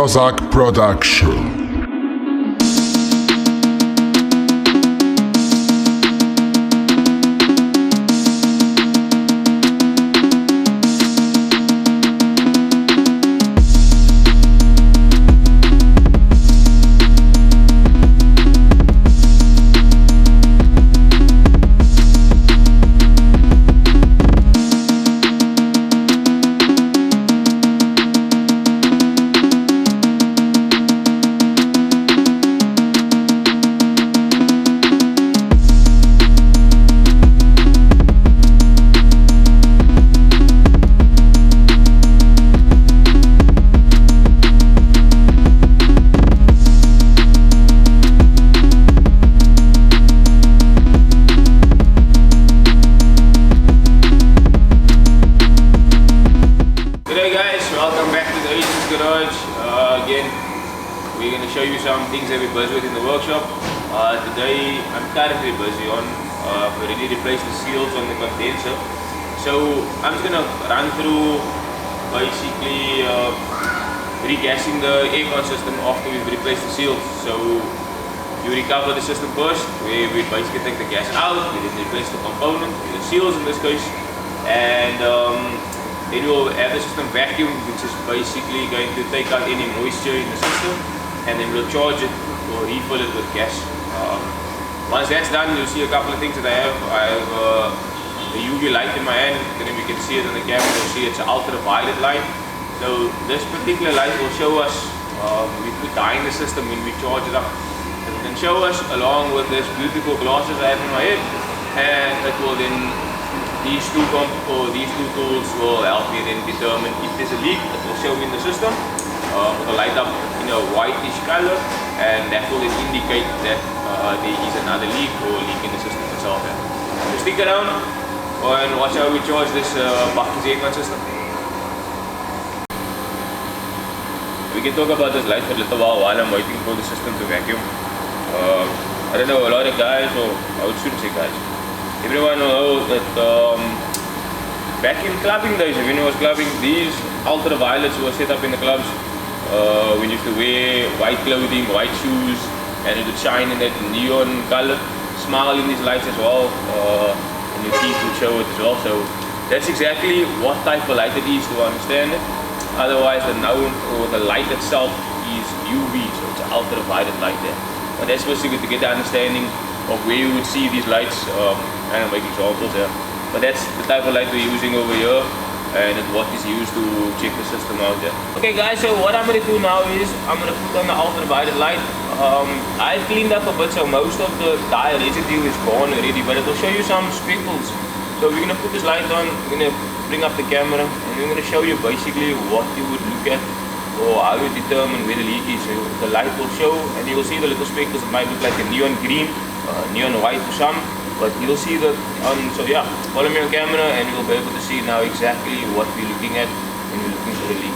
Kozak Production. We're going to show you some things that we're busy with in the workshop. Today I'm currently busy on already replaced the seals on the condenser. So I'm just going to run through basically regassing the aircon system after we've replaced the seals. So you recover the system first, where we basically take the gas out, we then replace the component, the seals in this case, and then we'll have the system vacuum, which is basically going to take out any moisture in the system, and then we'll charge it or refill it with gas. Once that's done, you'll see a couple of things that I have. I have the UV light in my hand, and if you can see it on the camera, you'll see it's an ultraviolet light. So this particular light will show us, we put dye in the system when we charge it up. It can show us along with this beautiful glasses I have in my head, and it will then, these two tools will help me then determine if there's a leak. It will show me in the system. It will light up in a whitish color, and that will then indicate that there is another leak or leak in the system itself. So stick around and watch how we charge this Bakkie's aircon system. We can talk about this light for a little while I'm waiting for the system to vacuum. I don't know, a lot of guys, or I shouldn't say guys, everyone knows that back in clubbing days, when I was clubbing, these ultraviolets were set up in the clubs. We used to wear white clothing, white shoes, and it would shine in that neon color, smile in these lights as well, and your teeth would show it as well. So that's exactly what type of light it is, to understand it. Otherwise, the known, or the light itself, is UV, so it's an ultraviolet light there. But that's basically to get the understanding of where you would see these lights, and I'm making examples here. But that's the type of light we're using over here, and it's what is used to check the system out there. Okay guys, so what I'm going to do now is I'm going to put on the ultraviolet light. I've cleaned up a bit, so most of the dye residue is gone already, but it will show you some speckles. So we're going to put this light on, we're going to bring up the camera, and we're going to show you basically what you would look at, or how you determine where the leak is. So the light will show, and you'll see the little speckles. It might look like a neon green, neon white to some, but you'll see that so yeah, follow me on camera and you'll be able to see now exactly what we're looking at when we're looking for the leak.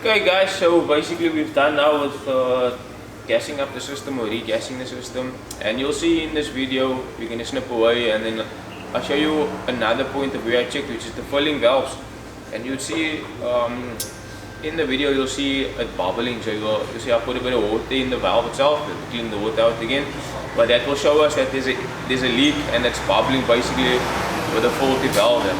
Okay guys, so basically we've done now with gassing up the system or regassing the system, and you'll see in this video we're going to snip away, and then I'll show you another point of where I checked, which is the filling valves. And you'll see in the video you'll see it bubbling, so you'll see I put a bit of water in the valve itself to clean the water out again, but that will show us that there's a leak and it's bubbling basically with a faulty valve there.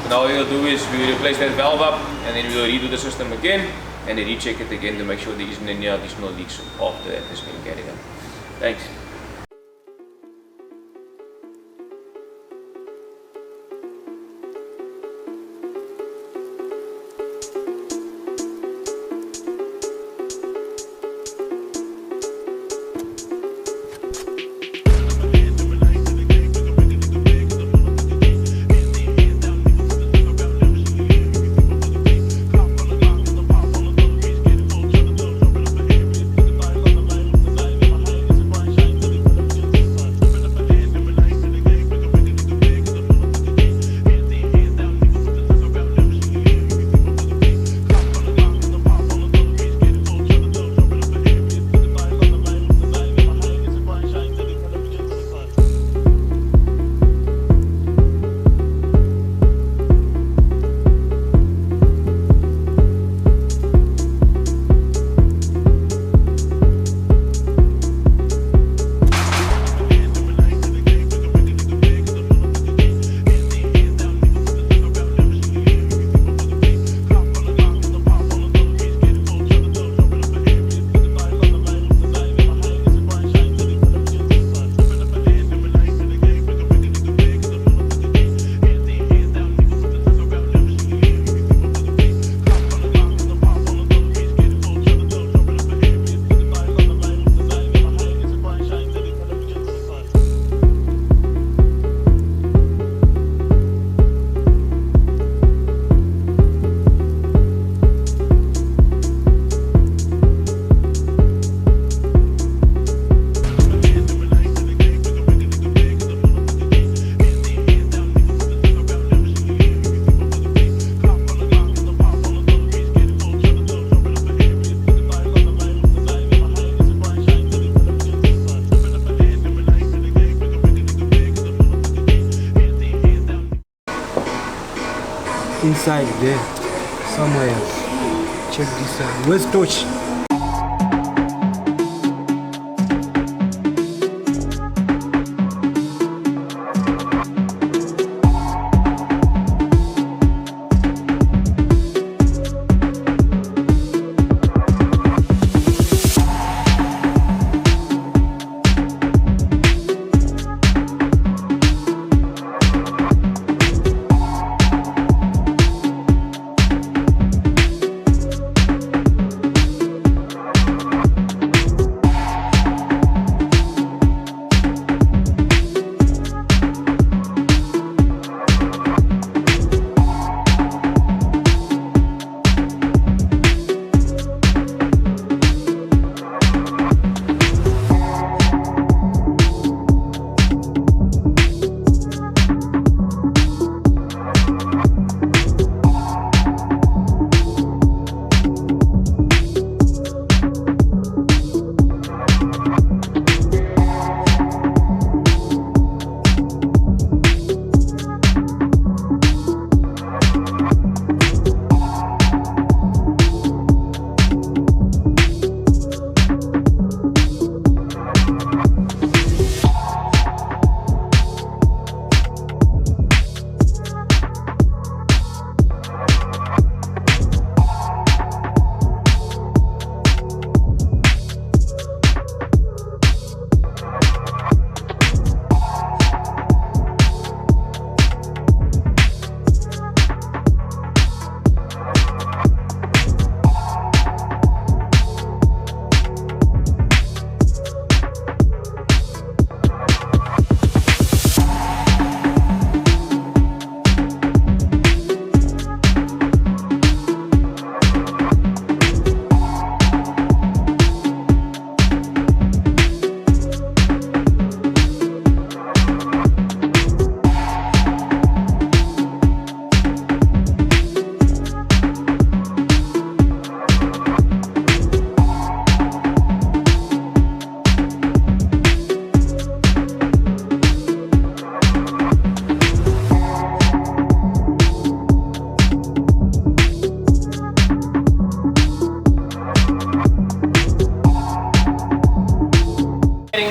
So now what we'll do is we will replace that valve up and then we will redo the system again and then recheck it again to make sure there isn't any additional leaks after that has been carried out. Thanks. Inside there, somewhere. Check this out. Where's Touch?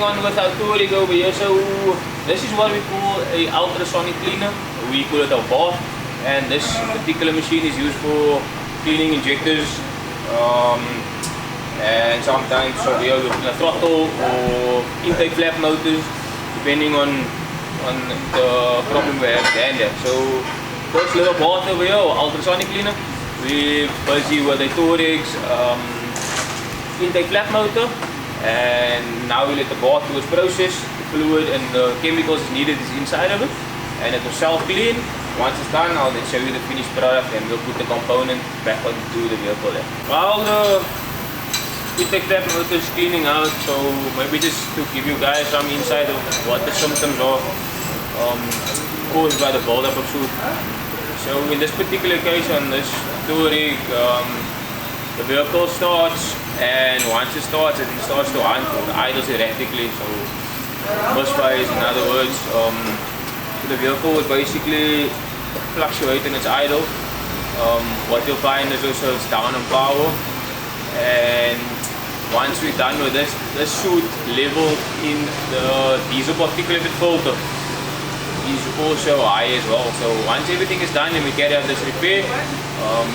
On with our Touareg over here, so this is what we call a ultrasonic cleaner. we call it a bath, and this particular machine is used for cleaning injectors, and sometimes we have a throttle or intake flap motors, depending on the problem we have there. So this little bath over here, ultrasonic cleaner, we're busy with a Touareg's intake flap motor, and now we let the bath do its process. The fluid and the chemicals needed is inside of it, and it will self-clean. Once it's done, I'll then show you the finished product, and we'll put the component back onto the vehicle there. While the intake flap motor is cleaning out, so maybe just to give you guys some insight of what the symptoms are caused by the buildup of soot. So in this particular case, on this Touareg, the vehicle starts, and once it starts to hunt, it idles erratically, so misfires, in other words. The vehicle will basically fluctuate in its idle. What you'll find is also it's down on power, and once we're done with this soot level in the diesel particulate filter is also high as well. So once everything is done and we carry out this repair,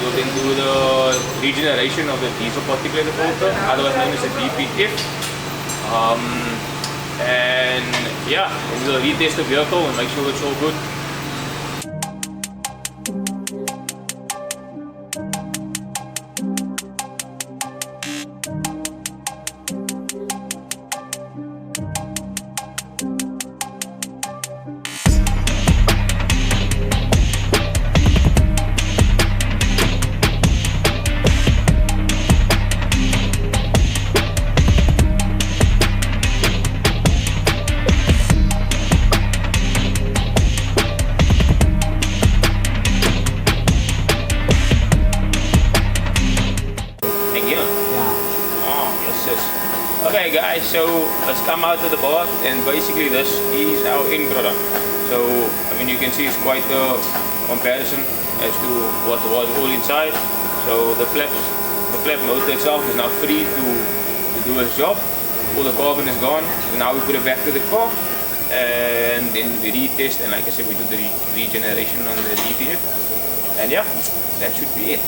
we'll then do the regeneration of the diesel particulate filter, otherwise known as a DPF. And yeah, we'll retest the vehicle and make sure it's all good. Okay guys, so let's come out of the bath, and basically this is our end product. So I mean, you can see it's quite a comparison as to what was all inside. So the flap motor itself is now free to do its job. All the carbon is gone, so now we put it back to the car, and then we retest, and like I said, we do the regeneration on the DPF, and yeah, that should be it.